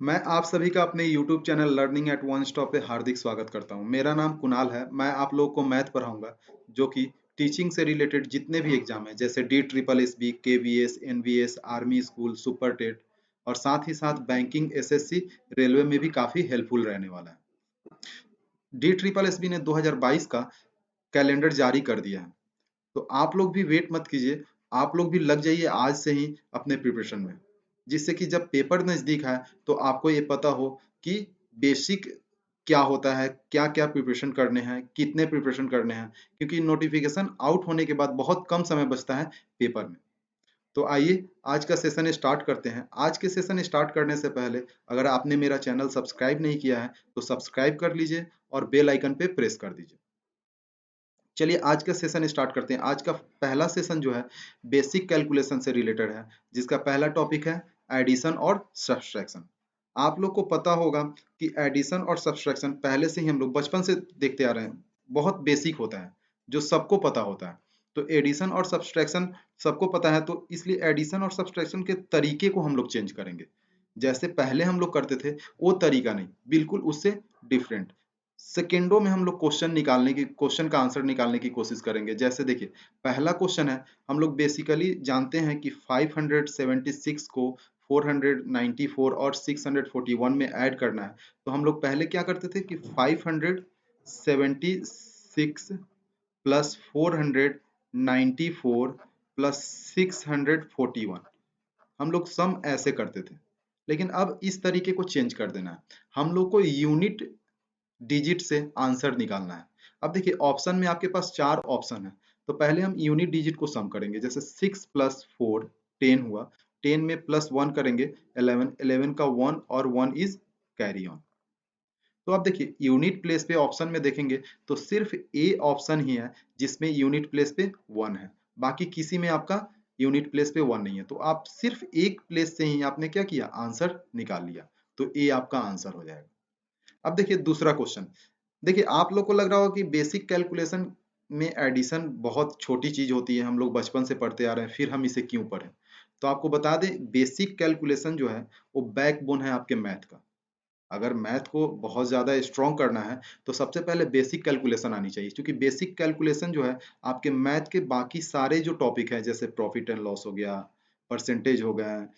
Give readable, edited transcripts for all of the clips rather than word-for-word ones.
मैं आप सभी का अपने YouTube channel learning at one stop पे हार्दिक स्वागत करता हूं। मेरा नाम कुणाल है। मैं आप लोगों को मैथ पढ़ाऊंगा जो कि टीचिंग से रिलेटेड जितने भी एग्जाम हैं जैसे DSSS, KVS, NVS, army school, super TET और साथ ही साथ बैंकिंग, SSC, रेलवे में भी काफ़ी हेल्पफुल रहने वाला है। DSSS ने 2022 का कैलेंडर जारी कर दिया है, तो आप लोग भी वेट मत कीजिए, आप लोग भी लग जाइए आज से ही अपने प्रिपरेशन में, जिससे कि जब पेपर नज़दीक है तो आपको ये पता हो कि बेसिक क्या होता है, क्या-क्या प्रिपरेशन करने हैं, कितने प्रिपरेशन करने हैं, क्योंकि नोटिफिकेशन आउट होने के बाद बहुत कम समय बचता है पेपर में। तो आइए आज का सेशन स्टार्ट करते हैं। आज के सेशन स्टार्ट करने से पहले अगर आपने मेरा चैनल सब्सक्राइब नहीं किया है, तो सब्सक्राइब कर लीजिए और बेल आइकन पे प्रेस कर दीजिए। चलिए आज का सेशन स्टार्ट करते हैं। आज का पहला सेशन जो है बेसिक कैलकुलेशन से रिलेटेड है, जिसका पहला टॉपिक है एडिशन और सब्सट्रैक्शन। आप लोग को पता होगा कि एडिशन और सब्सट्रैक्शन पहले से ही हम लोग बचपन से देखते आ रहे हैं, बहुत बेसिक होता है, जो सबको पता होता है। तो एडिशन और सब्सट्रैक्शन सबको पता है, तो इसलिए एडिशन और सब्सट्रैक्शन के तरीके को हम लोग चेंज करेंगे। जैसे पहले हम लोग करते थे वो तरीका नहीं, बिल्कुल उससे डिफरेंट। सेकेंडों में हम लोग क्वेश्चन का आंसर निकालने की कोशिश करेंगे। जैसे देखिए पहला क्वेश्चन है, हम लोग बेसिकली जानते हैं कि 576 को 494 और 641 में ऐड करना है। तो हम लोग पहले क्या करते थे कि 576 प्लस 494 प्लस 641 हम लोग सम ऐसे करते थे। लेकिन अब इस तरीके को चेंज कर देना है, हम लोग को यूनिट डिजिट से आंसर निकालना है। अब देखिए ऑप्शन में आपके पास 4 ऑप्शन है, तो पहले हम यूनिट डिजिट को सम करेंगे। जैसे 6 प्लस 4 10 हुआ, 10 में प्लस 1 करेंगे 11, 11 का 1 और 1 इज कैरी ऑन। तो आप देखिए यूनिट प्लेस पे ऑप्शन में देखेंगे तो सिर्फ ए ऑप्शन ही है जिसमें यूनिट प्लेस पे 1 है, बाकी किसी में आपका यूनिट प्लेस पे 1 नहीं है। तो आप सिर्फ एक प्लेस से ही आपने क्या किया, आंसर निकाल लिया, तो ए आपका आंसर हो जाएगा। अब देखिए दूसरा क्वेश्चन। देखिए आप लोग को लग रहा होगा कि बेसिक कैलकुलेशन में एडिशन बहुत छोटी चीज होती है, हम लोग बचपन से पढ़ते आ रहे हैं, फिर हम इसे क्यों पढ़ें। तो आपको बता दें बेसिक कैलकुलेशन जो है वो बैकबोन है आपके मैथ का। अगर मैथ को बहुत ज़्यादा स्ट्रॉन्ग करना है तो सबसे पहले बेसिक कैलकुलेशन आनी चाहिए, क्योंकि बेसिक कैलकुलेशन जो है आपके मैथ के बाकी सारे जो टॉपिक है, जैसे प्रॉफिट एंड लॉस हो गया, परसेंटेज हो गया,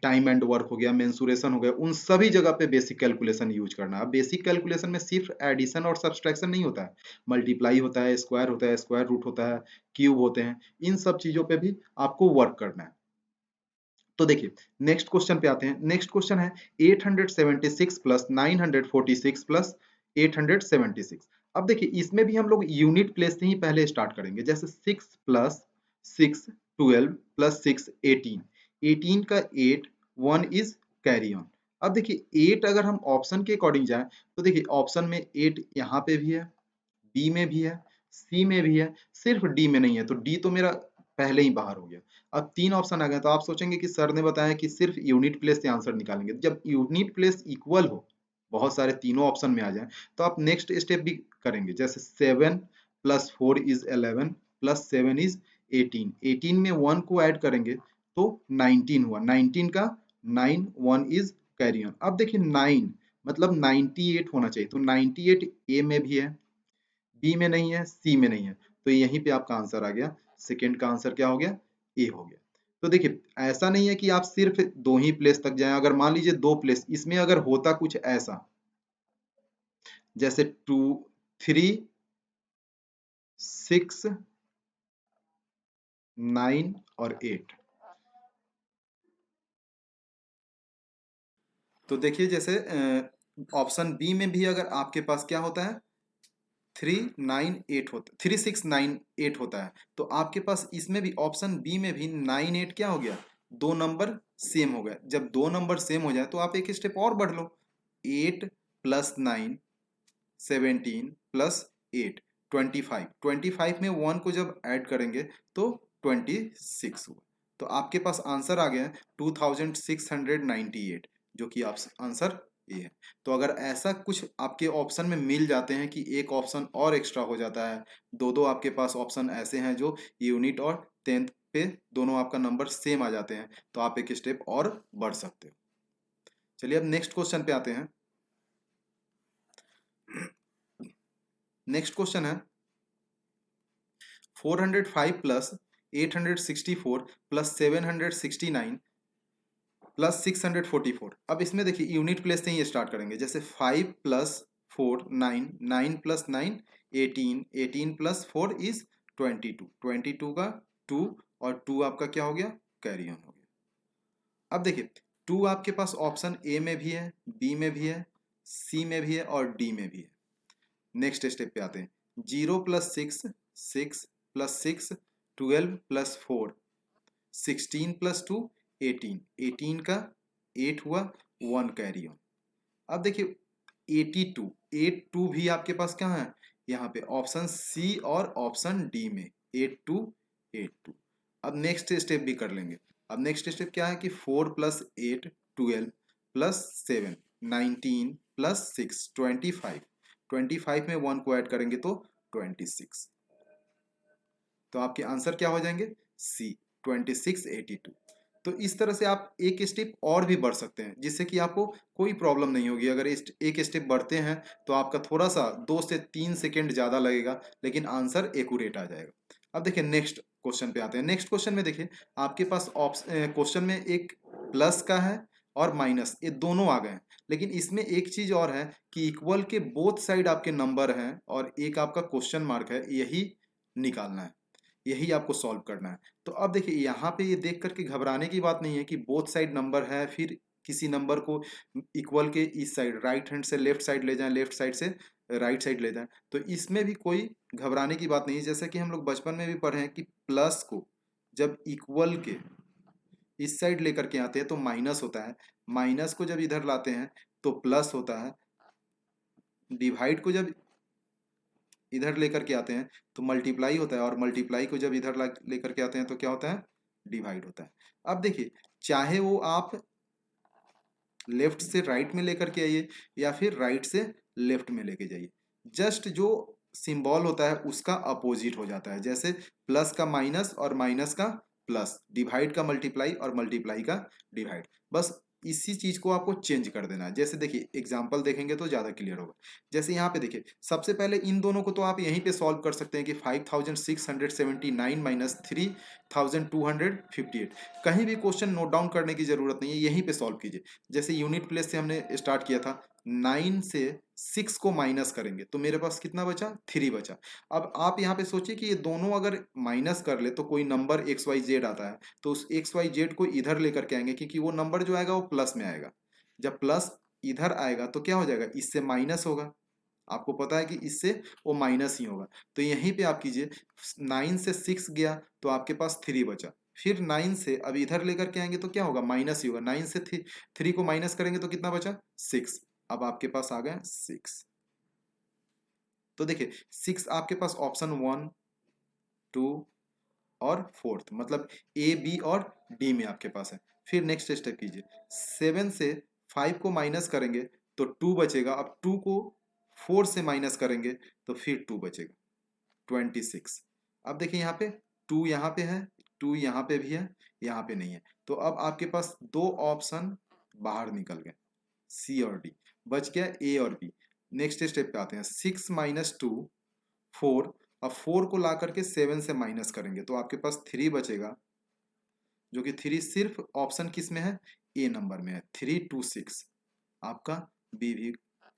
टाइम एंड वर्क हो गया, मेंसुरेशन हो गया, उन सभी जगह पे बेसिक कैलकुलेशन यूज करना है। अब बेसिक कैलकुलेशन में सिर्फ एडिशन और सब्सट्रैक्शन नहीं होता है, मल्टीप्लाई होता है, स्क्वायर होता है, स्क्वायर रूट होता है, क्यूब होते हैं, इन सब चीजों पे भी आपको वर्क करना है। तो देखिए नेक्स्ट क्वेश्चन पे आते हैं। नेक्स्ट क्वेश्चन है 876 प्लस 946 प्लस 876। अब देखिए इसमें भी हम लोग यूनिट प्लेस से ही पहले स्टार्ट करेंगे। जैसे 6 प्लस 6 12 प्लस 6 18, 18 का 8, 1 इज कैरी ऑन। अब देखिए 8 अगर हम ऑप्शन के अकॉर्डिंग जाएं तो देखिए ऑप्शन में 8 यहाँ पे भी है, बी में भी है, सी में भी है, सिर्फ डी में नहीं है, तो डी तो मेरा पहले ही बाहर हो गया। अब 3 ऑप्शन आ गए, तो आप सोचेंगे कि सर ने बताया कि सिर्फ यूनिट प्लेस से आंसर निकालेंगे। जब यूनिट प्लेस इक्वल हो, बहुत सारे तीनों ऑप्शन में आ जाए, तो आप नेक्स्ट स्टेप भी करेंगे। जैसे 7 प्लस 4 इज 11 प्लस 7 इज 18, 18 में 1 को ऐड करेंगे तो 19 हुआ, 19 का 9, 1 इज कैरी ऑन। अब देखिए 9 मतलब 98 होना चाहिए, तो 98 ए में भी है, बी में नहीं है, सी में नहीं है, तो यहीं पे आपका आंसर आ गया। सेकंड का आंसर क्या हो गया, ए हो गया। तो देखिए ऐसा नहीं है कि आप सिर्फ दो ही प्लेस तक जाएं। अगर मान लीजिए दो प्लेस, इसमें अगर होता कुछ ऐसा, जैसे 2 3 6 9 और 8, तो देखिए जैसे ऑप्शन बी में भी अगर आपके पास क्या होता है 398 होता, 3698 होता है, तो आपके पास इसमें भी ऑप्शन बी में भी 98 क्या हो गया, दो नंबर सेम हो गया। जब दो नंबर सेम हो जाए तो आप एक स्टेप और बढ़ लो, 8 प्लस 9 17 प्लस 8 25, 25 में 1 को जब ऐड करेंगे तो 26 हुआ। तो आपके पास आंसर आ गया 2698, जो कि आप आंसर ये है। तो अगर ऐसा कुछ आपके ऑप्शन में मिल जाते हैं कि एक ऑप्शन और एक्स्ट्रा हो जाता है, दो दो आपके पास ऑप्शन ऐसे हैं जो यूनिट और टेंथ पे दोनों आपका नंबर सेम आ जाते हैं, तो आप एक स्टेप और बढ़ सकते हो। चलिए अब नेक्स्ट क्वेश्चन पे आते हैं। नेक्स्ट क्वेश्चन है 405 प्लस 864 प्लस 769 प्लस 644। अब इसमें देखिए यूनिट प्लेस से ही स्टार्ट करेंगे, जैसे 5 प्लस 4 9, 9 प्लस 9 18, 18 प्लस 4 इज 22, 22 का 2 और 2 आपका क्या हो गया, कैरी ऑन हो गया। अब देखिए 2 आपके पास ऑप्शन ए में भी है, बी में भी है, सी में भी है और डी में भी है। नेक्स्ट स्टेप पे आते हैं। 0 प्लस 6 6 प्लस 6 12 प्लस 4 16 प्लस 2 18, 18 का 8 हुआ, 1 कैरी ऑन। अब देखिए 82, 82 भी आपके पास कहाँ है, यहाँ पे ऑप्शन सी और ऑप्शन डी में 82 82। अब नेक्स्ट स्टेप भी कर लेंगे। अब नेक्स्ट स्टेप क्या है कि 4 प्लस 8 12 प्लस 7 19 प्लस 6 25, 25 में 1 को ऐड करेंगे तो 26। तो आपके आंसर क्या हो जाएंगे, सी 2682। तो इस तरह से आप एक स्टेप और भी बढ़ सकते हैं, जिससे कि आपको कोई प्रॉब्लम नहीं होगी। अगर एक स्टेप बढ़ते हैं तो आपका थोड़ा सा 2 से 3 सेकेंड ज़्यादा लगेगा, लेकिन आंसर एक्यूरेट आ जाएगा। अब देखिए नेक्स्ट क्वेश्चन पे आते हैं। नेक्स्ट क्वेश्चन में देखिए आपके पास क्वेश्चन में एक प्लस का है और माइनस, ये दोनों आ गए हैं। लेकिन इसमें एक चीज और है कि इक्वल के बोथ साइड आपके नंबर हैं और एक आपका क्वेश्चन मार्क है, यही निकालना है, यही आपको सॉल्व करना है। तो अब देखिए यहाँ पे ये देख करके घबराने की बात नहीं है कि बोथ साइड नंबर है, फिर किसी नंबर को इक्वल के इस साइड राइट हैंड से लेफ्ट साइड ले जाएं, लेफ्ट साइड से राइट साइड ले जाएं। तो इसमें भी कोई घबराने की बात नहीं है। जैसे कि हम लोग बचपन में भी पढ़े हैं कि प्लस को जब इक्वल के इस साइड लेकर के आते हैं तो माइनस होता है, माइनस को जब इधर लाते हैं तो प्लस होता है, डिवाइड को जब इधर लेकर के आते हैं तो मल्टीप्लाई होता है, और मल्टीप्लाई को जब इधर लेकर के आते हैं तो क्या होता है, डिवाइड होता है। अब देखिए चाहे वो आप लेफ्ट से राइट में लेकर के आइए या फिर राइट से लेफ्ट में लेके जाइए, जस्ट जो सिंबल होता है उसका अपोजिट हो जाता है। जैसे प्लस का माइनस और माइनस का प्लस, डिवाइड का मल्टीप्लाई और मल्टीप्लाई का डिवाइड, बस इसी चीज को आपको चेंज कर देना है। जैसे देखिए एग्जांपल देखेंगे तो ज्यादा क्लियर होगा। जैसे यहाँ पे देखिए सबसे पहले इन दोनों को तो आप यहीं पे सॉल्व कर सकते हैं कि 5679 माइनस 3258, कहीं भी क्वेश्चन नोट डाउन करने की जरूरत नहीं है, यहीं पे सॉल्व कीजिए। जैसे यूनिट प्लेस से हमने स्टार्ट किया था, 9 से 6 को माइनस करेंगे तो मेरे पास कितना बचा, 3 बचा। अब आप यहाँ पे सोचिए कि ये दोनों अगर माइनस कर ले तो कोई नंबर एक्स वाई जेड आता है, तो उस एक्स वाई जेड को इधर लेकर के आएंगे, क्योंकि वो नंबर जो आएगा वो प्लस में आएगा। जब प्लस इधर आएगा तो क्या हो जाएगा, इससे माइनस होगा, आपको पता है कि इससे वो माइनस ही होगा। तो यहीं पे आप कीजिए, 9 से 6 गया तो आपके पास 3 बचा, फिर 9 से अब इधर लेकर के आएंगे तो क्या होगा, माइनस ही होगा। 9 से 3 को माइनस करेंगे तो कितना बचा, 6। अब आपके पास आ गया 6। तो देखिए 6 आपके पास ऑप्शन 1 2 और 4th, मतलब ए बी और डी में आपके पास है। फिर नेक्स्ट स्टेप कीजिए, 7 से 5 को माइनस करेंगे तो 2 बचेगा। अब 2 को 4 से माइनस करेंगे तो फिर 2 बचेगा, 26। अब देखिए यहाँ पे 2 यहाँ पे है, 2 यहाँ पे भी है, यहाँ पे नहीं है। तो अब आपके पास दो ऑप्शन बाहर निकल गए, सी और डी, बच गया ए और बी। नेक्स्ट स्टेप पे आते हैं, 6 माइनस 2 4। अब 4 को ला करके 7 से माइनस करेंगे तो आपके पास 3 बचेगा, जो कि 3 सिर्फ ऑप्शन किस में है, ए नंबर में है, 3 2 6। आपका बी भी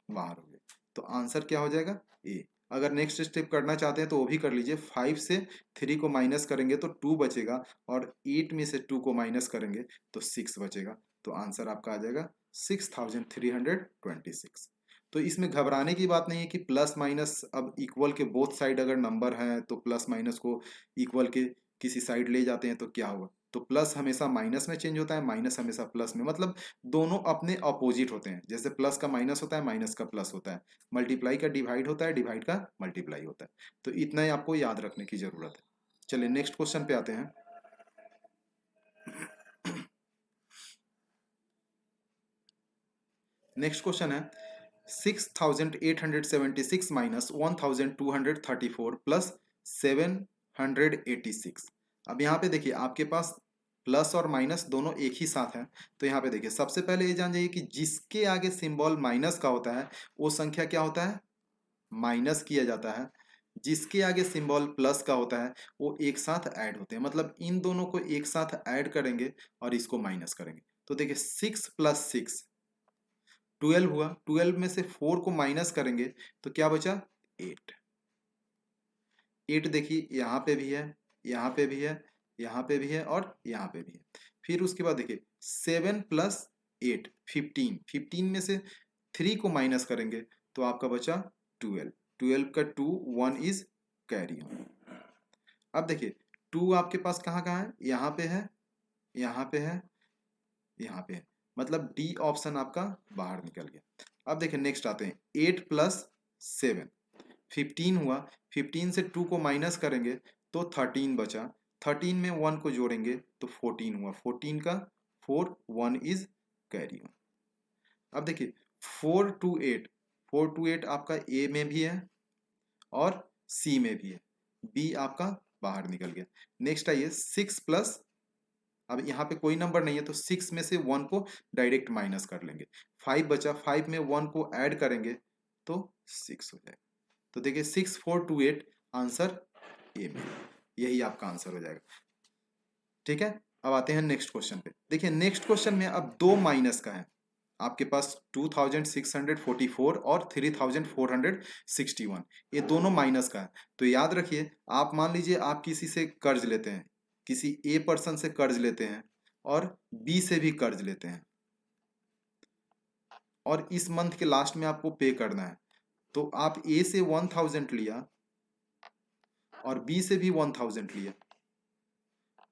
बाहर हो गया, तो आंसर क्या हो जाएगा, ए। अगर नेक्स्ट स्टेप करना चाहते हैं तो वो भी कर लीजिए, 5 से 3 को माइनस करेंगे तो 2 बचेगा, और 8 में से 2 को माइनस करेंगे तो 6 बचेगा। तो आंसर आपका आ जाएगा 6326। तो इसमें घबराने की बात नहीं है कि प्लस माइनस, अब इक्वल के बोथ साइड अगर नंबर हैं तो प्लस माइनस को इक्वल के किसी साइड ले जाते हैं तो क्या होगा, तो प्लस हमेशा माइनस में चेंज होता है, माइनस हमेशा प्लस में, मतलब दोनों अपने अपोजिट होते हैं। जैसे प्लस का माइनस होता है, माइनस का प्लस होता है, मल्टीप्लाई का डिवाइड होता है, डिवाइड का मल्टीप्लाई होता है। तो इतना ही आपको याद रखने की जरूरत है। चलिए नेक्स्ट क्वेश्चन पे आते हैं। नेक्स्ट क्वेश्चन है 6876 माइनस 1234 प्लस 786। अब यहाँ पे देखिए आपके पास प्लस और माइनस दोनों एक ही साथ हैं। तो यहाँ पे देखिए सबसे पहले ये जान जाइए कि जिसके आगे सिंबल माइनस का होता है वो संख्या क्या होता है, माइनस किया जाता है। जिसके आगे सिंबल प्लस का होता है वो एक साथ ऐड होते हैं, मतलब इन दोनों को एक साथ ऐड करेंगे और इसको माइनस करेंगे। तो देखिए 6 + 6 12 हुआ, 12 में से 4 को माइनस करेंगे तो क्या बचा, 8। 8 देखिए यहाँ पे भी है, यहाँ पे भी है, यहाँ पे भी है और यहाँ पे भी है। फिर उसके बाद देखिए 7 + 8 15, 15 में से 3 को माइनस करेंगे तो आपका बचा 12। 12 का 2 1 इज कैरी ऑन। अब देखिए 2 आपके पास कहाँ कहाँ है, यहाँ पे है, यहाँ पे है, यहाँ पे है, मतलब डी ऑप्शन आपका बाहर निकल गया। अब देखिए नेक्स्ट आते हैं 8 + 7 15 हुआ, 15 से 2 को माइनस करेंगे तो 13 बचा, 13 में 1 को जोड़ेंगे तो 14 हुआ, 14 का 4 1 इज कैरी ऑन। अब देखिए 4 to 8 आपका ए में भी है और सी में भी है, बी आपका बाहर निकल गया। नेक्स्ट आइए 6 +, अब यहाँ पे कोई नंबर नहीं है तो 6 में से 1 को डायरेक्ट माइनस कर लेंगे, 5 बचा, 5 में 1 को ऐड करेंगे तो 6 हो जाएगा। तो देखिए 6 4 2 8 आंसर ए में, यही आपका आंसर हो जाएगा। ठीक है, अब आते हैं नेक्स्ट क्वेश्चन पे। देखिए नेक्स्ट क्वेश्चन में अब दो माइनस का है, आपके पास 2644 और 3461, ये दोनों माइनस का है। तो याद रखिए, आप मान लीजिए आप किसी से कर्ज लेते हैं, किसी ए पर्सन से कर्ज लेते हैं और बी से भी कर्ज लेते हैं और इस मंथ के लास्ट में आपको पे करना है। तो आप ए से 1000 लिया और बी से भी 1000 लिया,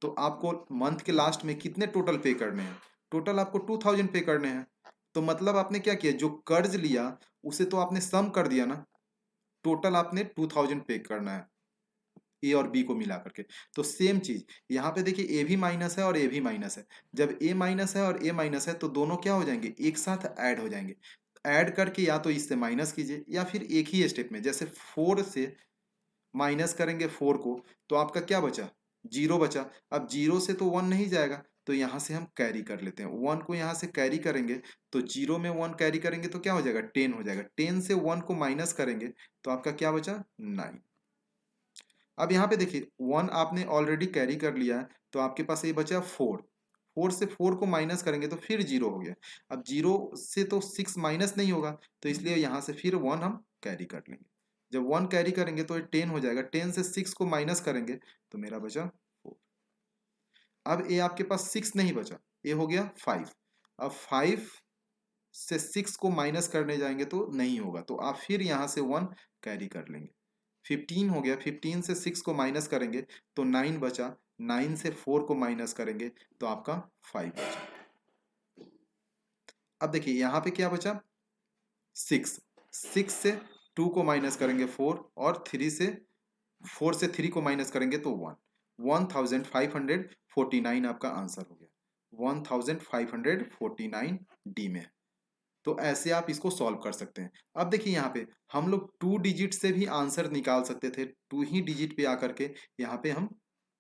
तो आपको मंथ के लास्ट में कितने टोटल पे करने हैं, टोटल आपको 2000 पे करने हैं। तो मतलब आपने क्या किया, जो कर्ज लिया उसे तो आपने सम कर दिया ना, टोटल आपने 2000 पे करना है ए और बी को मिला करके। तो सेम चीज यहाँ पे देखिए, ए भी माइनस है और ए भी माइनस है। जब ए माइनस है और ए माइनस है तो दोनों क्या हो जाएंगे, एक साथ ऐड हो जाएंगे। ऐड करके या तो इससे माइनस कीजिए या फिर एक ही स्टेप में, जैसे 4 से माइनस करेंगे 4 को तो आपका क्या बचा, 0 बचा। अब 0 से तो 1 नहीं जाएगा तो यहाँ से हम कैरी कर लेते हैं, 1 को यहाँ से कैरी करेंगे तो 0 में 1 कैरी करेंगे तो क्या हो जाएगा, 10 हो जाएगा। 10 से 1 को माइनस करेंगे तो आपका क्या बचा, 9। अब यहाँ पे देखिए 1 आपने ऑलरेडी कैरी कर लिया है तो आपके पास ये बचा 4। 4 से 4 को माइनस करेंगे तो फिर 0 हो गया। अब 0 से तो 6 माइनस नहीं होगा तो इसलिए यहाँ से फिर 1 हम कैरी कर लेंगे। जब 1 कैरी करेंगे तो ये 10 हो जाएगा, 10 से 6 को माइनस करेंगे तो मेरा बचा 4। अब ये आपके पास 6 नहीं बचा, ये हो गया 5। अब 5 से 6 को माइनस करने जाएंगे तो नहीं होगा, तो आप फिर यहाँ से 1 कैरी कर लेंगे। 15 हो गया, 15 से 6 को माइनस करेंगे तो 9 बचा, 9 से 4 को माइनस करेंगे तो आपका 5 बचा। अब देखिए यहाँ पे क्या बचा, 6। 6 से 2 को माइनस करेंगे 4 और 3 से 4 से 3 को माइनस करेंगे तो 1। 1549 आपका आंसर हो गया, 1549 डी में है। तो ऐसे आप इसको सॉल्व कर सकते हैं। अब देखिए यहाँ पे हम लोग 2 डिजिट से भी आंसर निकाल सकते थे, 2 ही डिजिट पे आकर के यहाँ पे हम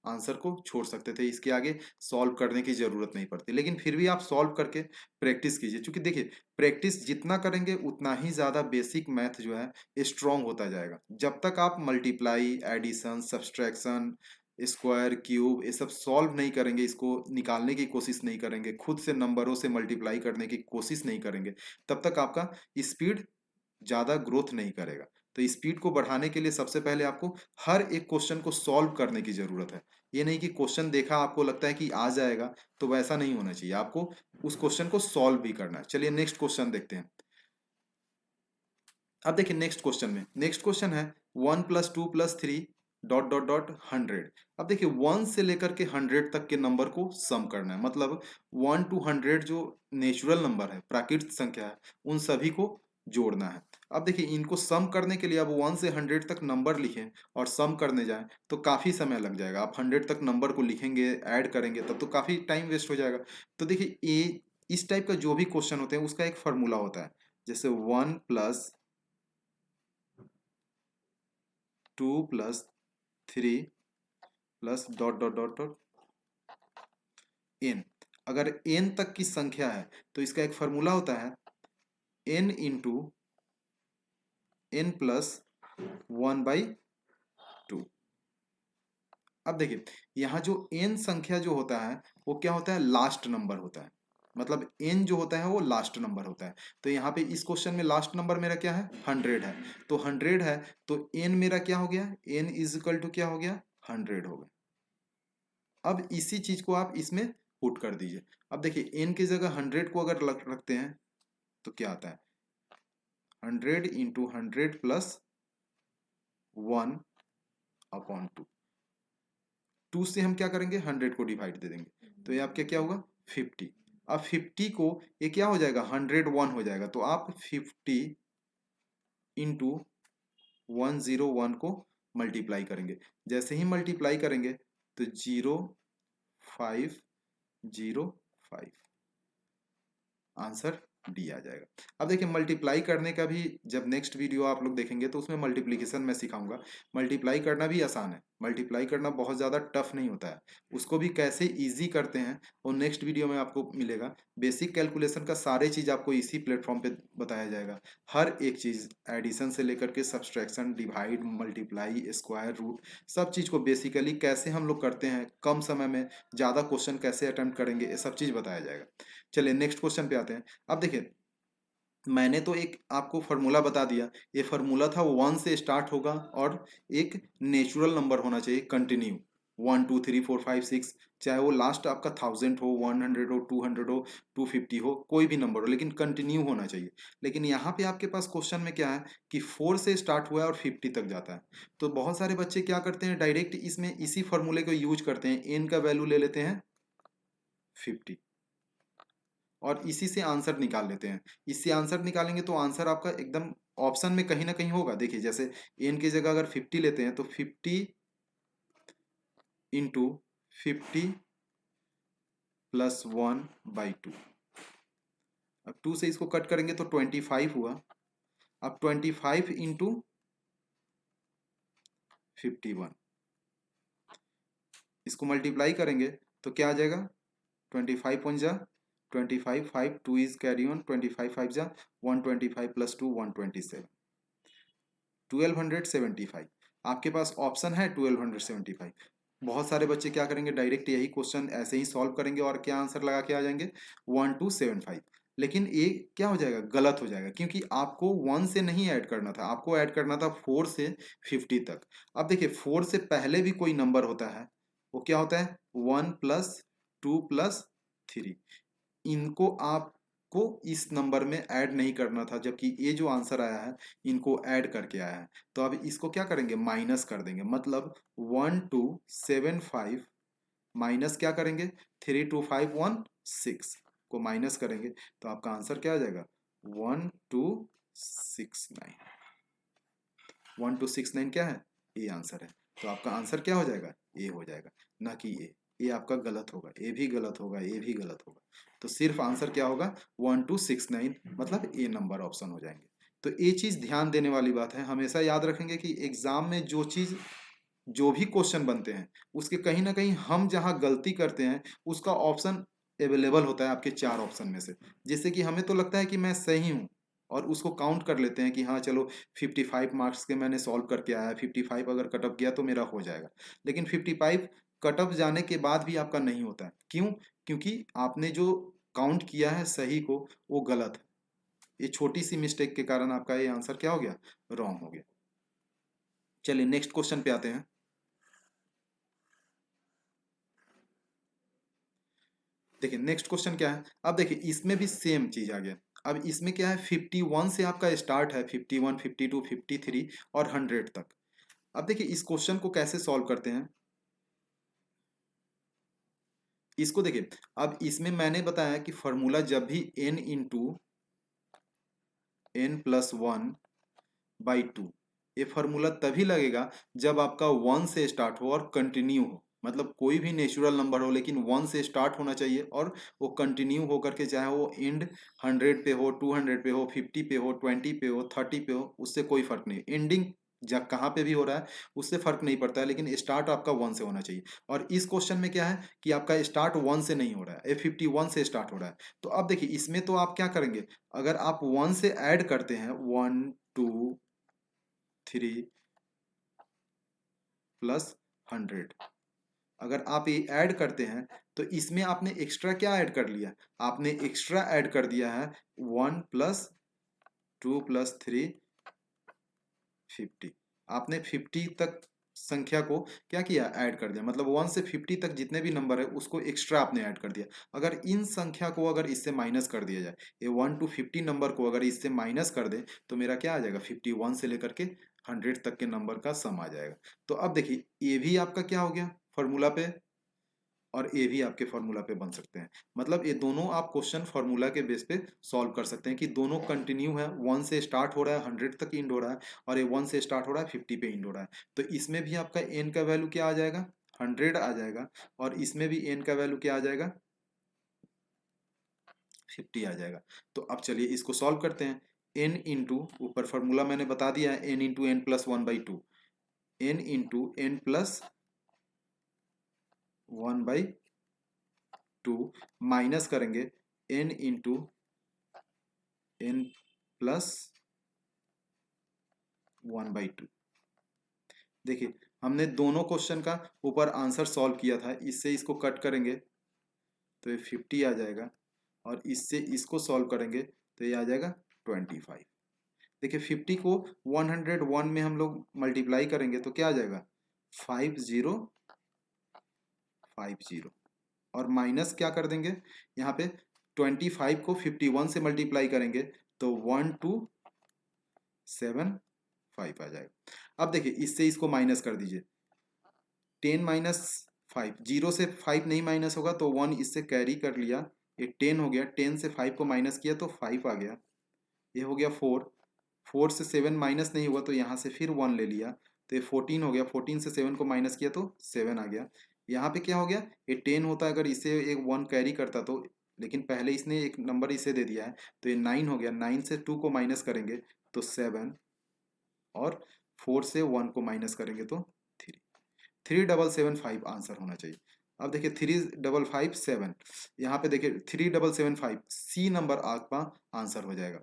आंसर को छोड़ सकते थे, इसके आगे सॉल्व करने की जरूरत नहीं पड़ती। लेकिन फिर भी आप सॉल्व करके प्रैक्टिस कीजिए, क्योंकि देखिए प्रैक्टिस जितना करेंगे उतना ही ज़्यादा बेसिक मैथ जो है स्ट्रॉन्ग होता जाएगा। जब तक आप multiply, addition, subtraction, square, cube ये सब सॉल्व नहीं करेंगे, इसको निकालने की कोशिश नहीं करेंगे, खुद से नंबरों से मल्टीप्लाई करने की कोशिश नहीं करेंगे, तब तक आपका स्पीड ज़्यादा ग्रोथ नहीं करेगा। तो स्पीड को बढ़ाने के लिए सबसे पहले आपको हर एक क्वेश्चन को सॉल्व करने की ज़रूरत है। ये नहीं कि क्वेश्चन देखा आपको लगता है कि आ जाएगा, तो वैसा नहीं होना चाहिए, आपको उस क्वेश्चन को सॉल्व भी करना है। चलिए नेक्स्ट क्वेश्चन देखते हैं। अब देखिए नेक्स्ट क्वेश्चन में, नेक्स्ट क्वेश्चन है 1 + 2 + 3 ... 100। अब देखिए 1 से लेकर के 100 तक के नंबर को सम करना है, मतलब 1 to 100 जो नेचुरल नंबर है, प्राकृतिक संख्या है, उन सभी को जोड़ना है। अब देखिए इनको सम करने के लिए अब 1 से 100 तक नंबर लिखें और सम करने जाएं तो काफ़ी समय लग जाएगा। आप 100 तक नंबर को लिखेंगे, ऐड करेंगे, तब तो काफ़ी टाइम वेस्ट हो जाएगा। तो देखिए ये इस टाइप का जो भी क्वेश्चन होते हैं उसका एक फार्मूला होता है, जैसे 1 + 2 + 3 + ... n, अगर n तक की संख्या है तो इसका एक फॉर्मूला होता है n इंटू n प्लस 1/2। अब देखिए यहाँ जो n संख्या जो होता है वो क्या होता है, लास्ट नंबर होता है। मतलब n जो होता है वो लास्ट नंबर होता है। तो यहाँ पे इस क्वेश्चन में लास्ट नंबर मेरा क्या है, 100 है। तो 100 है तो n मेरा क्या हो गया, n इज इक्वल टू क्या हो गया, 100 हो गया। अब इसी चीज को आप इसमें पुट कर दीजिए। अब देखिए n की जगह 100 को अगर रखते हैं तो क्या आता है, 100 इंटू 100 प्लस 1/2। 2 से हम क्या करेंगे, 100 को डिवाइड दे देंगे तो ये आपके क्या होगा 50। अब 50 को ये क्या हो जाएगा, 101 हो जाएगा। तो आप 50 इंटू 101 को मल्टीप्लाई करेंगे। जैसे ही मल्टीप्लाई करेंगे तो 0505 आंसर डी आ जाएगा। अब देखिए मल्टीप्लाई करने का भी जब नेक्स्ट वीडियो आप लोग देखेंगे तो उसमें मल्टीप्लिकेशन में सिखाऊंगा। मल्टीप्लाई करना भी आसान है, मल्टीप्लाई करना बहुत ज़्यादा टफ नहीं होता है। उसको भी कैसे इजी करते हैं वो नेक्स्ट वीडियो में आपको मिलेगा। बेसिक कैलकुलेशन का सारे चीज़ आपको इसी प्लेटफॉर्म पे बताया जाएगा। हर एक चीज़ एडिशन से लेकर के subtraction, divide, multiply, square root, सब चीज़ को बेसिकली कैसे हम लोग करते हैं, कम समय में ज़्यादा क्वेश्चन कैसे अटेम्प्ट करेंगे, ये सब चीज़ बताया जाएगा। चलिए नेक्स्ट क्वेश्चन पे आते हैं। अब देखिए मैंने तो एक आपको फार्मूला बता दिया, ये फार्मूला था 1 से स्टार्ट होगा और एक नेचुरल नंबर होना चाहिए कंटिन्यू, 1 2 3 4 5 6, चाहे वो लास्ट आपका 1000 हो, 100 हो, 200 हो, 250 हो, कोई भी नंबर हो, लेकिन कंटिन्यू होना चाहिए। लेकिन यहाँ पे आपके पास क्वेश्चन में क्या है कि 4 से स्टार्ट हुआ है और 50 तक जाता है। तो बहुत सारे बच्चे क्या करते हैं, डायरेक्ट इसमें इसी फार्मूले को यूज करते हैं, एन का वैल्यू ले लेते हैं 50 और इसी से आंसर निकाल लेते हैं। इससे आंसर निकालेंगे तो आंसर आपका एकदम ऑप्शन में कहीं ना कहीं होगा। देखिए जैसे एन की जगह अगर 50 लेते हैं तो 50 इंटू 50 प्लस 1/2। अब 2 से इसको कट करेंगे तो 25 हुआ। अब 25 इंटू 51, इसको मल्टीप्लाई करेंगे तो क्या आ जाएगा, 25 पॉइंट जा 25, 5 2 इज कैरी ऑन, 25 5 जा 125 प्लस 2 127, 1275। आपके पास ऑप्शन है 1275। बहुत सारे बच्चे क्या करेंगे, डायरेक्ट यही क्वेश्चन ऐसे ही सॉल्व करेंगे और क्या आंसर लगा के आ जाएंगे 1275। लेकिन ये क्या हो जाएगा, गलत हो जाएगा, क्योंकि आपको 1 से नहीं ऐड करना था, आपको ऐड करना था 4 से 50 तक। अब देखिए 4 से पहले भी कोई नंबर होता है, वो क्या होता है 1 प्लस 2 प्लस 3। इनको आपको इस नंबर में ऐड नहीं करना था, जबकि ये जो आंसर आया है इनको ऐड करके आया है। तो अब इसको क्या करेंगे, माइनस कर देंगे। मतलब 1275 माइनस क्या करेंगे, 3251 को माइनस करेंगे तो आपका आंसर क्या आ जाएगा 1269। 1269 क्या है, ए आंसर है। तो आपका आंसर क्या हो जाएगा, ए हो जाएगा, ना कि ए आपका गलत होगा, ए भी गलत होगा, ए भी गलत होगा। तो सिर्फ आंसर क्या होगा 1269, मतलब ए नंबर ऑप्शन हो जाएंगे। तो ये चीज ध्यान देने वाली बात है, हमेशा याद रखेंगे कि एग्जाम में जो भी क्वेश्चन बनते हैं उसके कहीं ना कहीं हम जहाँ गलती करते हैं उसका ऑप्शन अवेलेबल होता है आपके 4 ऑप्शन में से। जैसे कि हमें तो लगता है कि मैं सही हूँ और उसको काउंट कर लेते हैं कि हाँ चलो 55 मार्क्स के मैंने सॉल्व करके आया, 55 अगर कटअप गया तो मेरा हो जाएगा। लेकिन 55 कटअप जाने के बाद भी आपका नहीं होता है। क्यों, क्योंकि आपने जो काउंट किया है सही को वो गलत है। ये छोटी सी मिस्टेक के कारण आपका ये आंसर क्या हो गया, रॉन्ग हो गया। चलिए नेक्स्ट क्वेश्चन पे आते हैं। देखिए नेक्स्ट क्वेश्चन क्या है। अब देखिए इसमें भी सेम चीज आ गया। अब इसमें क्या है 51 से आपका स्टार्ट है, 51 52 53 और 100 तक। अब देखिए इस क्वेश्चन को कैसे सॉल्व करते हैं, इसको देखिए। अब इसमें मैंने बताया कि फॉर्मूला जब भी n इंटू n प्लस 1/2, ये फॉर्मूला तभी लगेगा जब आपका 1 से स्टार्ट हो और कंटिन्यू हो। मतलब कोई भी नेचुरल नंबर हो लेकिन 1 से स्टार्ट होना चाहिए और वो कंटिन्यू हो करके, चाहे वो एंड 100 पे हो, 200 पे हो, 50 पे हो, 20 पे हो, 30 पे हो, उससे कोई फर्क नहीं। एंडिंग जब कहाँ पे भी हो रहा है उससे फर्क नहीं पड़ता है, लेकिन स्टार्ट आपका 1 से होना चाहिए। और इस क्वेश्चन में क्या है कि आपका स्टार्ट 1 से नहीं हो रहा है, ये 51 से स्टार्ट हो रहा है। तो अब देखिए इसमें तो आप क्या करेंगे, अगर आप 1 से ऐड करते हैं 1 2 3 प्लस 100, अगर आप ये ऐड करते हैं तो इसमें आपने एक्स्ट्रा क्या ऐड कर लिया, आपने एक्स्ट्रा ऐड कर दिया है 1 प्लस 2 प्लस 3 50। आपने 50 तक संख्या को क्या किया, ऐड कर दिया, मतलब 1 से 50 तक जितने भी नंबर है उसको एक्स्ट्रा आपने ऐड कर दिया। अगर इन संख्या को अगर इससे माइनस कर दिया जाए, ये 1 to 50 नंबर को अगर इससे माइनस कर दे तो मेरा क्या आ जाएगा, 51 से लेकर के 100 तक के नंबर का सम आ जाएगा। तो अब देखिए ये भी आपका क्या हो गया फॉर्मूला पे, और ये भी आपके फॉर्मूला पे बन सकते हैं। मतलब ये दोनों आप क्वेश्चन फॉर्मूला के बेस पे सॉल्व कर सकते हैं कि दोनों कंटिन्यू है, 1 से स्टार्ट हो रहा है 100 तक एंड हो रहा है, और ये 1 से स्टार्ट हो रहा है 50 पे एंड हो रहा है। तो इसमें भी आपका एन का वैल्यू क्या आ जाएगा, 100 आ जाएगा, और इसमें भी एन का वैल्यू क्या आ जाएगा, 50 आ जाएगा। तो अब चलिए इसको सॉल्व करते हैं। एन इंटू, ऊपर फॉर्मूला मैंने बता दिया है, n into n plus 1/2, n into n plus 1/2 minus करेंगे एन इंटू एन प्लस 1/2। देखिए हमने दोनों क्वेश्चन का ऊपर आंसर सॉल्व किया था, इससे इसको कट करेंगे तो ये 50 आ जाएगा, और इससे इसको सॉल्व करेंगे तो ये आ जाएगा 25। देखिए 50 को 101 में हम लोग मल्टीप्लाई करेंगे तो क्या आ जाएगा, 5050, और माइनस क्या कर देंगे यहाँ पे, 25 को 51 से मल्टीप्लाई करेंगे तो 1275 आ जाएगा। अब देखिए इससे इसको माइनस कर दीजिए, 10 माइनस 5, 0 से 5 नहीं माइनस होगा तो 1 इससे कैरी कर लिया, ये 10 हो गया, 10 से 5 को माइनस किया तो 5 आ गया, ये हो गया 4, 4 से 7 माइनस नहीं हुआ तो यहाँ से फिर 1 ले लिया तो ये 14 हो गया, 14 से 7 को माइनस किया तो 7 आ गया। यहाँ पे क्या हो गया, ये 10 होता अगर इसे एक 1 कैरी करता तो, लेकिन पहले इसने एक नंबर इसे दे दिया है तो ये 9 हो गया, 9 से 2 को माइनस करेंगे तो 7, और 4 से 1 को माइनस करेंगे तो 3, 3775 आंसर होना चाहिए। अब देखिए 3557, यहाँ पे देखिए 3775 सी नंबर आपका आंसर हो जाएगा।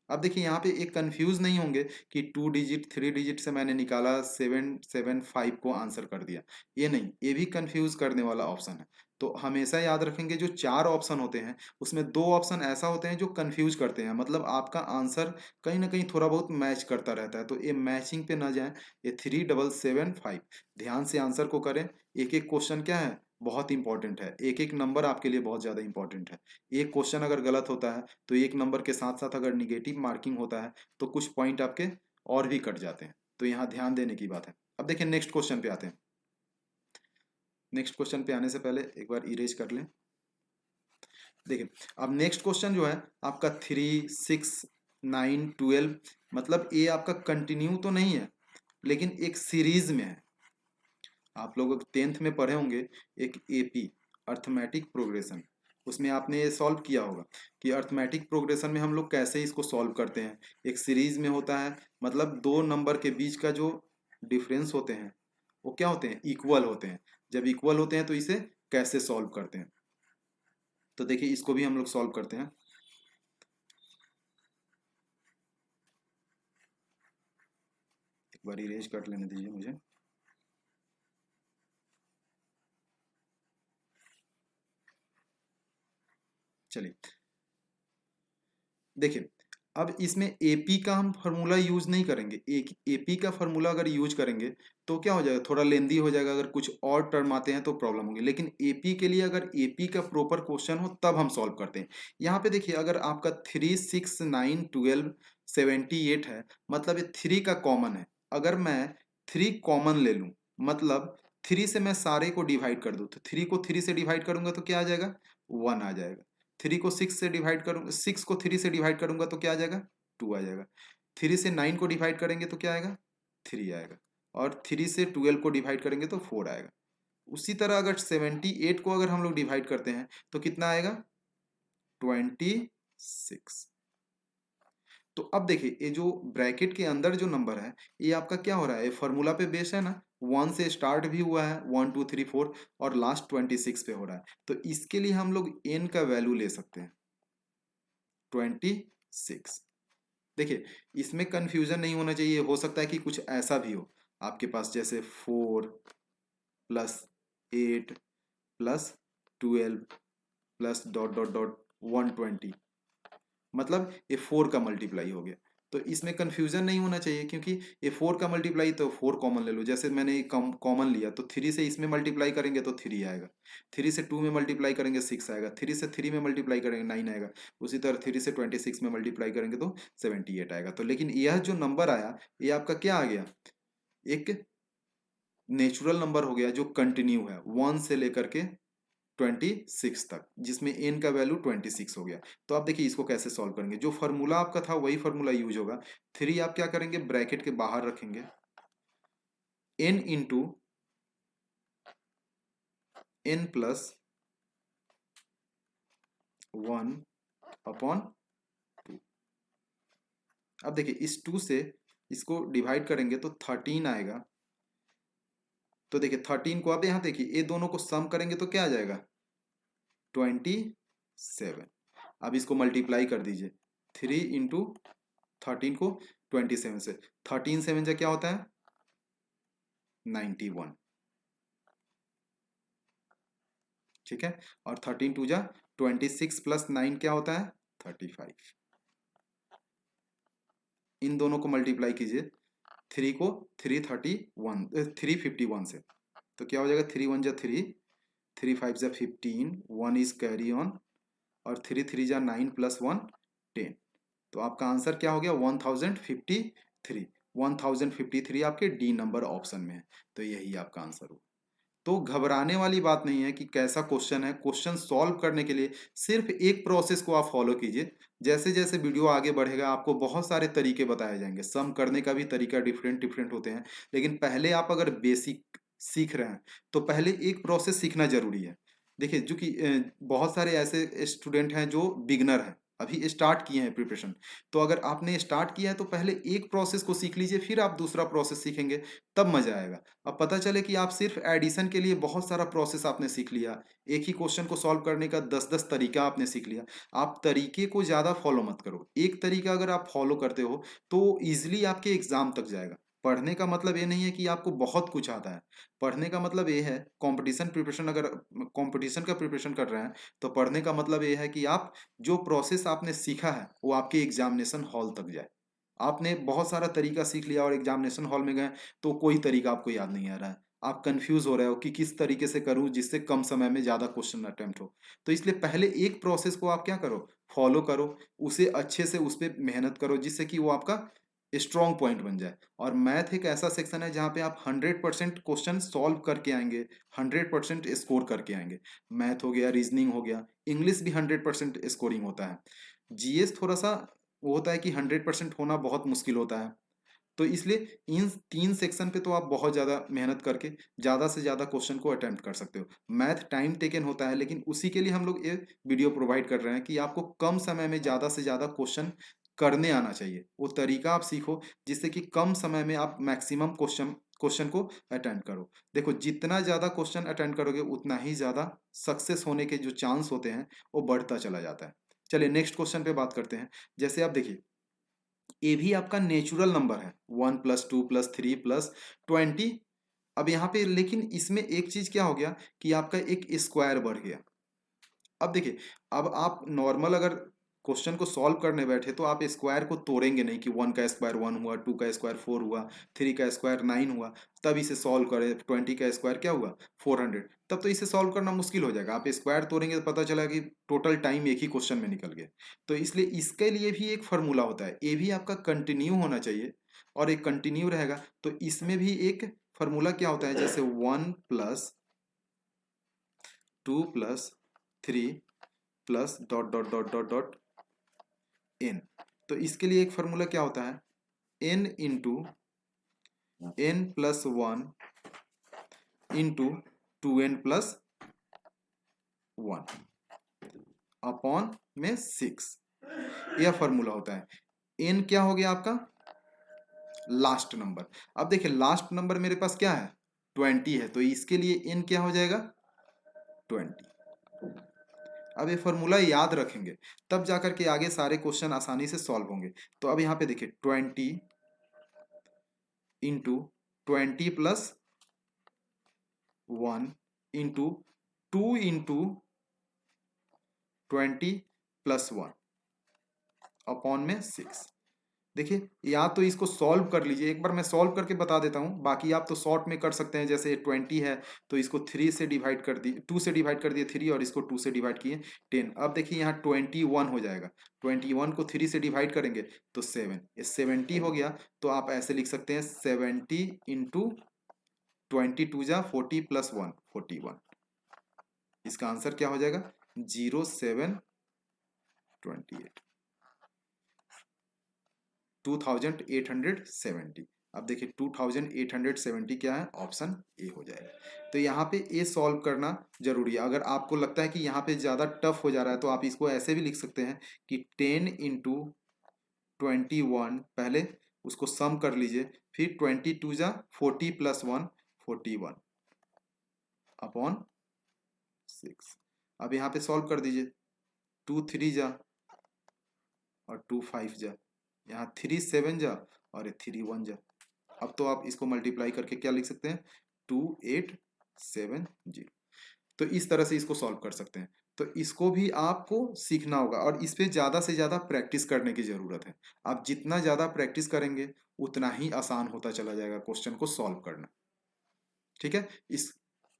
अब देखिए यहाँ पे एक कंफ्यूज नहीं होंगे कि 2 डिजिट 3 डिजिट से मैंने निकाला 775 को आंसर कर दिया, ये नहीं, ये भी कंफ्यूज करने वाला ऑप्शन है। तो हमेशा याद रखेंगे जो 4 ऑप्शन होते हैं उसमें 2 ऑप्शन ऐसा होते हैं जो कंफ्यूज करते हैं, मतलब आपका आंसर कहीं ना कहीं थोड़ा बहुत मैच करता रहता है, तो ये मैचिंग पे ना जाए। ये 3775 ध्यान से आंसर को करें, एक एक क्वेश्चन क्या है बहुत इंपॉर्टेंट है, एक एक नंबर आपके लिए बहुत ज़्यादा इंपॉर्टेंट है। एक क्वेश्चन अगर गलत होता है तो एक नंबर के साथ साथ अगर निगेटिव मार्किंग होता है तो कुछ पॉइंट आपके और भी कट जाते हैं, तो यहाँ ध्यान देने की बात है। अब देखिए नेक्स्ट क्वेश्चन पे आते हैं। नेक्स्ट क्वेश्चन पे आने से पहले एक बार इरेज कर लें। देखिए अब नेक्स्ट क्वेश्चन जो है आपका 3 6 9 12, मतलब ये आपका कंटिन्यू तो नहीं है लेकिन एक सीरीज में है। आप लोग 10th में पढ़े होंगे एक एपी अर्थमेटिक प्रोग्रेशन, उसमें आपने ये सॉल्व किया होगा कि अर्थमेटिक प्रोग्रेशन में हम लोग कैसे इसको सॉल्व करते हैं। एक सीरीज में होता है, मतलब दो नंबर के बीच का जो डिफरेंस होते हैं वो क्या होते हैं, इक्वल होते हैं। जब इक्वल होते हैं तो इसे कैसे सॉल्व करते हैं, तो देखिए इसको भी हम लोग सॉल्व करते हैं। एक बार इरेज कर लेने दीजिए मुझे। चलिए देखिए अब इसमें एपी का हम फार्मूला यूज नहीं करेंगे, एक एपी का फार्मूला अगर यूज करेंगे तो क्या हो जाएगा, थोड़ा लेंदी हो जाएगा, अगर कुछ और टर्म आते हैं तो प्रॉब्लम होगी। लेकिन एपी के लिए अगर एपी का प्रॉपर क्वेश्चन हो तब हम सॉल्व करते हैं। यहाँ पे देखिए अगर आपका 3 6 9 12 78 है, मतलब ये 3 का कॉमन है, अगर मैं 3 कॉमन ले लूँ, मतलब 3 से मैं सारे को डिवाइड कर दूँ, तो 3 को 3 से डिवाइड करूंगा तो क्या आ जाएगा, 1 आ जाएगा। 3 को 6 से डिवाइड करूंगा, 6 को 3 से डिवाइड करूंगा तो क्या आ जाएगा, 2 आ जाएगा। 3 से 9 को डिवाइड करेंगे तो क्या आएगा, 3 आएगा। और 3 से 12 को डिवाइड करेंगे तो 4 आएगा। उसी तरह अगर 78 को अगर हम लोग डिवाइड करते हैं तो कितना आएगा, 26। तो अब देखिए ये जो ब्रैकेट के अंदर जो नंबर है ये आपका क्या हो रहा है, ये फॉर्मूला पे बेस है ना, 1 से स्टार्ट भी हुआ है, 1 2 3 4 और लास्ट 26 पे हो रहा है। तो इसके लिए हम लोग n का वैल्यू ले सकते हैं 26। देखिए इसमें कंफ्यूजन नहीं होना चाहिए, हो सकता है कि कुछ ऐसा भी हो आपके पास जैसे 4 plus 8 plus 12 plus dot dot dot 120, मतलब ये 4 का मल्टीप्लाई हो गया। तो इसमें कंफ्यूजन नहीं होना चाहिए, क्योंकि ये 4 का मल्टीप्लाई तो 4 कॉमन ले लो, जैसे मैंने कॉमन लिया तो 3 से इसमें मल्टीप्लाई करेंगे तो 3 आएगा, 3 से 2 में मल्टीप्लाई करेंगे 6 आएगा, 3 से 3 में मल्टीप्लाई करेंगे 9 आएगा, उसी तरह 3 से 26 में मल्टीप्लाई करेंगे तो 78 आएगा। तो लेकिन यह जो नंबर आया ये आपका क्या आ गया, एक नेचुरल नंबर हो गया जो कंटिन्यू है 1 से लेकर के 26 तक, जिसमें n का वैल्यू 26 हो गया। तो आप देखिए इसको कैसे सॉल्व करेंगे, जो फॉर्मूला आपका था वही फॉर्मूला यूज होगा। 3 आप क्या करेंगे, ब्रैकेट के बाहर रखेंगे, n into n plus 1 upon 2। अब देखिए इस 2 से इसको डिवाइड करेंगे तो 13 आएगा। तो देखिए 13 को, अब यहाँ देखिए ये दोनों को सम करेंगे तो क्या आ जाएगा 27। अब इसको मल्टीप्लाई कर दीजिए, 3 इंटू 13 को 27 से, 13 7 से क्या होता है 91, ठीक है। और 13 2 जा 26 प्लस 9 क्या होता है 35। इन दोनों को मल्टीप्लाई कीजिए, 3 को 351 से, तो क्या हो जाएगा 3 1 जा 3, 3 5 जा 15, 1 इज कैरी ऑन, और 3 3 जा 9 प्लस 1 10। तो आपका आंसर क्या हो गया 1053। 1053 आपके डी नंबर ऑप्शन में है, तो यही आपका आंसर हो। तो घबराने वाली बात नहीं है कि कैसा क्वेश्चन है, क्वेश्चन सॉल्व करने के लिए सिर्फ एक प्रोसेस को आप फॉलो कीजिए। जैसे जैसे वीडियो आगे बढ़ेगा आपको बहुत सारे तरीके बताए जाएंगे, सम करने का भी तरीका डिफरेंट डिफरेंट होते हैं, लेकिन पहले आप अगर बेसिक सीख रहे हैं तो पहले एक प्रोसेस सीखना जरूरी है। देखिए जो कि बहुत सारे ऐसे स्टूडेंट हैं जो बिगनर हैं, अभी स्टार्ट किए हैं प्रिपरेशन, तो अगर आपने स्टार्ट किया है तो पहले एक प्रोसेस को सीख लीजिए, फिर आप दूसरा प्रोसेस सीखेंगे, तब मजा आएगा। अब पता चले कि आप सिर्फ एडिशन के लिए बहुत सारा प्रोसेस आपने सीख लिया, एक ही क्वेश्चन को सॉल्व करने का 10-10 तरीका आपने सीख लिया। आप तरीके को ज़्यादा फॉलो मत करो, एक तरीका अगर आप फॉलो करते हो तो ईजिली आपके एग्जाम तक जाएगा। पढ़ने का मतलब ये नहीं है कि आपको बहुत कुछ आता है, पढ़ने का मतलब ये है कंपटीशन प्रिपरेशन, अगर कंपटीशन का प्रिपरेशन कर रहे हैं तो पढ़ने का मतलब ये है कि आप जो प्रोसेस आपने सीखा है वो आपके एग्जामिनेशन हॉल तक जाए। आपने बहुत सारा तरीका सीख लिया और एग्जामिनेशन हॉल में गए तो कोई तरीका आपको याद नहीं आ रहा है, आप कंफ्यूज हो रहे हो कि किस तरीके से करूं जिससे कम समय में ज़्यादा क्वेश्चन अटेम्प्ट हो। तो इसलिए पहले एक प्रोसेस को आप क्या करो, फॉलो करो, उसे अच्छे से उस पर मेहनत करो जिससे कि वो आपका स्ट्रॉन्ग पॉइंट बन जाए। और मैथ एक ऐसा सेक्शन है जहाँ पे आप 100% क्वेश्चन सॉल्व करके आएंगे, 100% स्कोर करके आएंगे। मैथ हो गया, रीजनिंग हो गया, इंग्लिश भी 100% स्कोरिंग होता है। जीएस थोड़ा सा वो होता है कि 100% होना बहुत मुश्किल होता है। तो इसलिए इन 3 सेक्शन पे तो आप बहुत ज़्यादा मेहनत करके ज़्यादा से ज़्यादा क्वेश्चन को अटेम्प्ट कर सकते हो। मैथ टाइम टेकन होता है, लेकिन उसी के लिए हम लोग ये वीडियो प्रोवाइड कर रहे हैं कि आपको कम समय में ज़्यादा से ज़्यादा क्वेश्चन करने आना चाहिए। वो तरीका आप सीखो जिससे कि कम समय में आप मैक्सिमम क्वेश्चन को अटेंड करो। देखो जितना ज़्यादा क्वेश्चन अटेंड करोगे उतना ही ज़्यादा सक्सेस होने के जो चांस होते हैं वो बढ़ता चला जाता है। चलिए नेक्स्ट क्वेश्चन पे बात करते हैं। जैसे आप देखिए ये भी आपका नेचुरल नंबर है, 1 प्लस 2 प्लस 3 प्लस 20। अब यहाँ पे लेकिन इसमें एक चीज क्या हो गया कि आपका एक स्क्वायर बढ़ गया। अब देखिए, अब आप नॉर्मल अगर क्वेश्चन को सॉल्व करने बैठे तो आप स्क्वायर को तोड़ेंगे नहीं कि 1 का स्क्वायर 1 हुआ, 2 का स्क्वायर 4 हुआ, 3 का स्क्वायर 9 हुआ, तब इसे सॉल्व करें, 20 का स्क्वायर क्या हुआ 400, तब तो इसे सॉल्व करना मुश्किल हो जाएगा। आप स्क्वायर तोड़ेंगे तो पता चला कि टोटल टाइम एक ही क्वेश्चन में निकल गया। तो इसलिए इसके लिए भी एक फार्मूला होता है, ये भी आपका कंटिन्यू होना चाहिए, और एक कंटिन्यू रहेगा तो इसमें भी एक फार्मूला क्या होता है, जैसे 1 plus 2 plus 3 plus dot dot dot dot dot n. तो इसके लिए एक फार्मूला क्या होता है, n into n plus 1 into 2n plus 1 upon में 6, यह फार्मूला होता है। n क्या हो गया आपका, लास्ट नंबर। अब देखिए लास्ट नंबर मेरे पास क्या है, 20 है, तो इसके लिए n क्या हो जाएगा, 20। अब ये फॉर्मूला याद रखेंगे तब जाकर के आगे सारे क्वेश्चन आसानी से सॉल्व होंगे। तो अब यहाँ पे देखिए 20 × 20 + 1 इंटू 2 × 20 + 1 अपॉन में 6। देखिए या तो इसको सॉल्व कर लीजिए, एक बार मैं सॉल्व करके बता देता हूँ, बाकी आप तो शॉर्ट में कर सकते हैं। जैसे 20 है तो इसको 3 से डिवाइड कर दिए, 2 से डिवाइड कर दिए 3, और इसको 2 से डिवाइड किए 10। अब देखिए यहाँ 21 हो जाएगा, 21 को 3 से डिवाइड करेंगे तो 7, ये 70 हो गया। तो आप ऐसे लिख सकते हैं 70 × 22 × 40 + 1 41। इसका आंसर क्या हो जाएगा, 0728, 2870। अब देखिए 2870 क्या है, ऑप्शन ए हो जाएगा। तो यहाँ पे ए सॉल्व करना जरूरी है। अगर आपको लगता है कि यहाँ पे ज़्यादा टफ हो जा रहा है तो आप इसको ऐसे भी लिख सकते हैं कि 10 × 21, पहले उसको सम कर लीजिए, फिर 22 × 40 + 1 41 अपॉन 6। अब यहाँ पे सॉल्व कर दीजिए, 2 3 जा और 2 5 जा, यहाँ 3 7 जा और ये 3 1 जा। अब तो आप इसको मल्टीप्लाई करके क्या लिख सकते हैं, 2870। तो इस तरह से इसको सॉल्व कर सकते हैं। तो इसको भी आपको सीखना होगा और इस पे ज़्यादा से ज़्यादा प्रैक्टिस करने की ज़रूरत है। आप जितना ज़्यादा प्रैक्टिस करेंगे उतना ही आसान होता चला जाएगा क्वेश्चन को सॉल्व करना। ठीक है, इस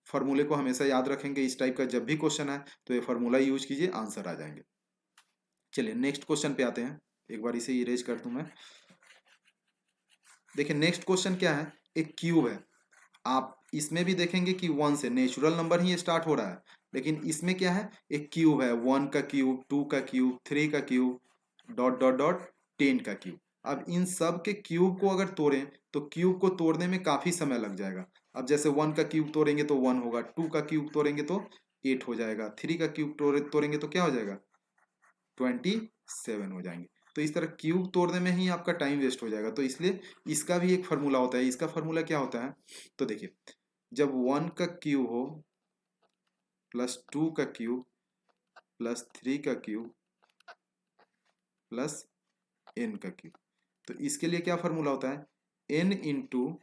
फॉर्मूले को हमेशा याद रखेंगे। इस टाइप का जब भी क्वेश्चन है तो ये फॉर्मूला यूज कीजिए, आंसर आ जाएंगे। चलिए नेक्स्ट क्वेश्चन पे आते हैं, एक बार इसे इरेज कर दूं मैं। देखिए नेक्स्ट क्वेश्चन क्या है, एक क्यूब है। आप इसमें भी देखेंगे कि 1 से नेचुरल नंबर ही स्टार्ट हो रहा है, लेकिन इसमें क्या है, एक क्यूब है, 1 का क्यूब, 2 का क्यूब, 3 का क्यूब, डॉट डॉट डॉट 10 का क्यूब। अब इन सब के क्यूब को अगर तोड़ें तो क्यूब को तोड़ने में काफी समय लग जाएगा। अब जैसे 1 का क्यूब तोड़ेंगे तो 1 होगा, 2 का क्यूब तोड़ेंगे तो 8 हो जाएगा, 3 का क्यूब तोड़ेंगे तो क्या हो जाएगा, 27 हो जाएंगे। तो इस तरह क्यूब तोड़ने में ही आपका टाइम वेस्ट हो जाएगा। तो इसलिए इसका भी एक फार्मूला होता है। इसका फार्मूला क्या होता है, तो देखिए जब 1 का क्यूब हो प्लस 2 का क्यूब प्लस 3 का क्यूब प्लस n का क्यूब, तो इसके लिए क्या फार्मूला होता है, n इंटू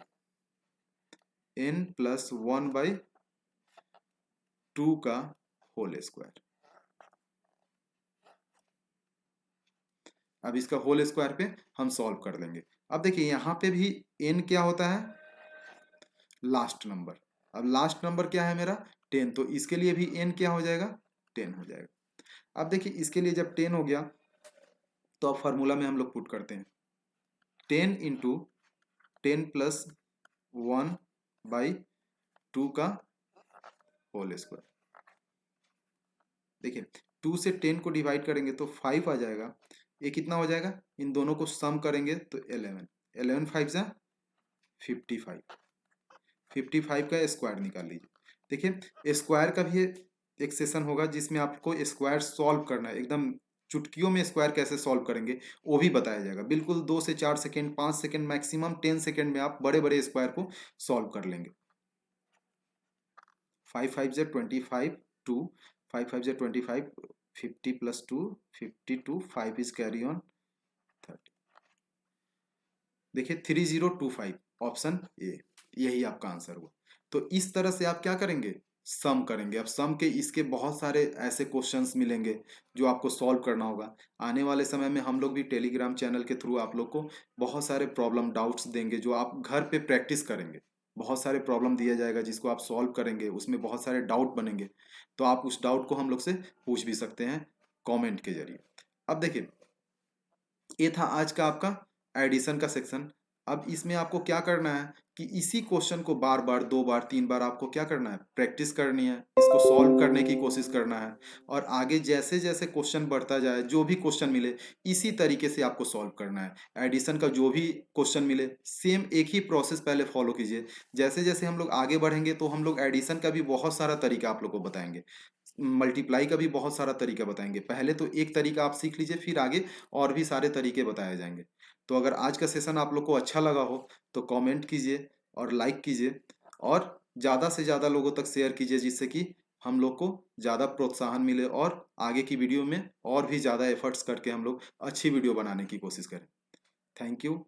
n प्लस 1/2 का होल स्क्वायर। अब इसका होल स्क्वायर पे हम सॉल्व कर लेंगे। अब देखिए यहाँ पे भी n क्या होता है, लास्ट नंबर। अब लास्ट नंबर क्या है मेरा, 10, तो इसके लिए भी n क्या हो जाएगा, 10 हो जाएगा। अब देखिए इसके लिए जब 10 हो गया तो अब फार्मूला में हम लोग पुट करते हैं 10 इंटू 10 प्लस 1/2 का होल स्क्वायर। देखिए 2 से 10 को डिवाइड करेंगे तो 5 आ जाएगा, ये कितना हो जाएगा, इन दोनों को सम करेंगे तो 11, 11 5 जा 55, 55 का स्क्वायर निकाल लीजिए। देखिए स्क्वायर का भी एक सेशन होगा जिसमें आपको स्क्वायर सॉल्व करना है, एकदम चुटकियों में स्क्वायर कैसे सॉल्व करेंगे वो भी बताया जाएगा। बिल्कुल 2 से 4 सेकेंड, 5 सेकेंड, मैक्सिमम 10 सेकेंड में आप बड़े बड़े स्क्वायर को सॉल्व कर लेंगे। 5 5 जा 25, 2 5 5 जा 25, 50 प्लस 2 52, 5 इज कैरी ऑन 30। देखिए 3025 ऑप्शन ए, यही आपका आंसर हुआ। तो इस तरह से आप क्या करेंगे, सम करेंगे। अब सम के इसके बहुत सारे ऐसे क्वेश्चंस मिलेंगे जो आपको सॉल्व करना होगा। आने वाले समय में हम लोग भी टेलीग्राम चैनल के थ्रू आप लोग को बहुत सारे प्रॉब्लम डाउट्स देंगे जो आप घर पे प्रैक्टिस करेंगे। बहुत सारे प्रॉब्लम दिया जाएगा जिसको आप सॉल्व करेंगे, उसमें बहुत सारे डाउट बनेंगे, तो आप उस डाउट को हम लोग से पूछ भी सकते हैं कॉमेंट के जरिए। अब देखिए ये था आज का आपका एडिशन का सेक्शन। अब इसमें आपको क्या करना है कि इसी क्वेश्चन को बार बार 2 बार 3 बार आपको क्या करना है, प्रैक्टिस करनी है, इसको सॉल्व करने की कोशिश करना है। और आगे जैसे जैसे क्वेश्चन बढ़ता जाए, जो भी क्वेश्चन मिले इसी तरीके से आपको सॉल्व करना है। एडिशन का जो भी क्वेश्चन मिले सेम एक ही प्रोसेस पहले फॉलो कीजिए। जैसे जैसे हम लोग आगे बढ़ेंगे तो हम लोग एडिशन का भी बहुत सारा तरीका आप लोग को बताएंगे। मल्टीप्लाई का भी बहुत सारा तरीका बताएंगे। पहले तो एक तरीका आप सीख लीजिए, फिर आगे और भी सारे तरीके बताए जाएंगे। तो अगर आज का सेशन आप लोग को अच्छा लगा हो तो कमेंट कीजिए और लाइक कीजिए और ज़्यादा से ज़्यादा लोगों तक शेयर कीजिए, जिससे कि हम लोग को ज़्यादा प्रोत्साहन मिले और आगे की वीडियो में और भी ज़्यादा एफर्ट्स करके हम लोग अच्छी वीडियो बनाने की कोशिश करें। Thank you.